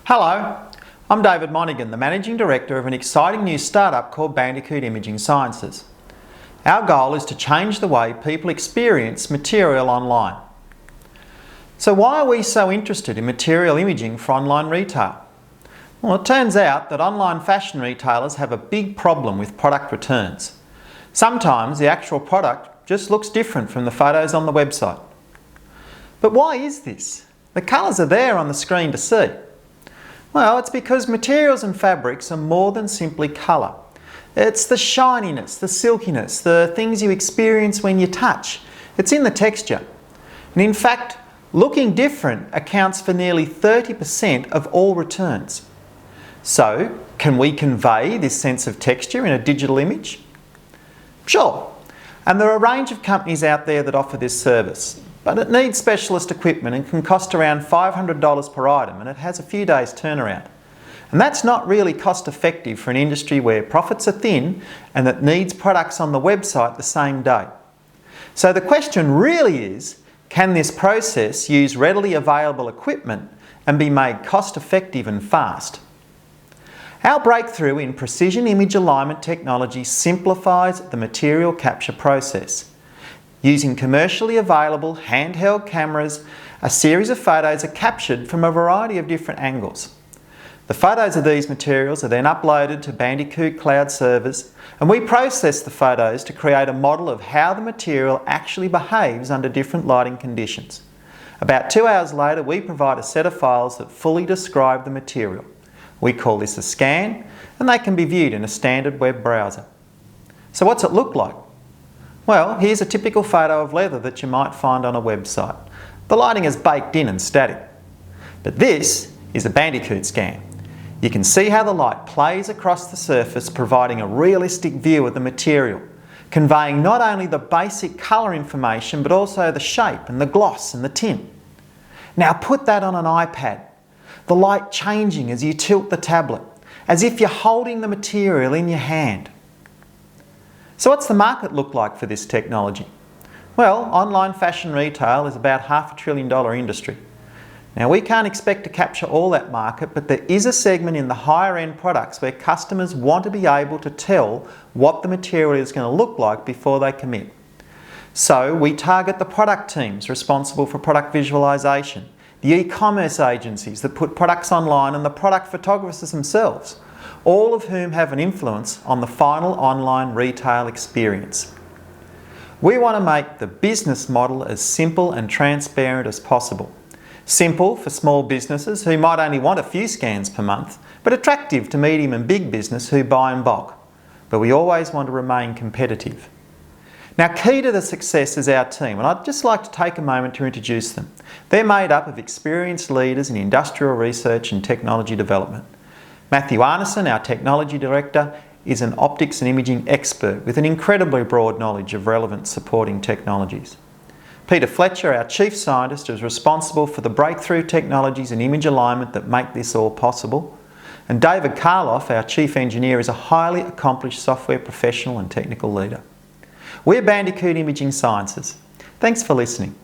Hello, I'm David Monaghan, the Managing Director of an exciting new startup called Bandicoot Imaging Sciences. Our goal is to change the way people experience material online. So why are we so interested in material imaging for online retail? Well, it turns out that online fashion retailers have a big problem with product returns. Sometimes the actual product just looks different from the photos on the website. But why is this? The colours are there on the screen to see. Well, it's because materials and fabrics are more than simply colour. It's the shininess, the silkiness, the things you experience when you touch. It's in the texture. And in fact, looking different accounts for nearly 30% of all returns. So, can we convey this sense of texture in a digital image? Sure. And there are a range of companies out there that offer this service. But it needs specialist equipment and can cost around $500 per item, and it has a few days turnaround. And that's not really cost effective for an industry where profits are thin and that needs products on the website the same day. So the question really is, can this process use readily available equipment and be made cost effective and fast? Our breakthrough in precision image alignment technology simplifies the material capture process. Using commercially available handheld cameras, a series of photos are captured from a variety of different angles. The photos of these materials are then uploaded to Bandicoot cloud servers, and we process the photos to create a model of how the material actually behaves under different lighting conditions. About 2 hours later, we provide a set of files that fully describe the material. We call this a scan, and they can be viewed in a standard web browser. So what's it look like? Well, here's a typical photo of leather that you might find on a website. The lighting is baked in and static. But this is a Bandicoot scan. You can see how the light plays across the surface, providing a realistic view of the material, conveying not only the basic colour information but also the shape and the gloss and the tint. Now put that on an iPad. The light changing as you tilt the tablet, as if you're holding the material in your hand. So what's the market look like for this technology? Well, online fashion retail is about $500 billion industry. Now we can't expect to capture all that market, but there is a segment in the higher end products where customers want to be able to tell what the material is going to look like before they commit. So we target the product teams responsible for product visualization, the e-commerce agencies that put products online, and the product photographers themselves, all of whom have an influence on the final online retail experience. We want to make the business model as simple and transparent as possible. Simple for small businesses who might only want a few scans per month, but attractive to medium and big business who buy in bulk. But we always want to remain competitive. Now, key to the success is our team, and I'd just like to take a moment to introduce them. They're made up of experienced leaders in industrial research and technology development. Matthew Arneson, our Technology Director, is an optics and imaging expert with an incredibly broad knowledge of relevant supporting technologies. Peter Fletcher, our Chief Scientist, is responsible for the breakthrough technologies and image alignment that make this all possible. And David Karloff, our Chief Engineer, is a highly accomplished software professional and technical leader. We're Bandicoot Imaging Sciences. Thanks for listening.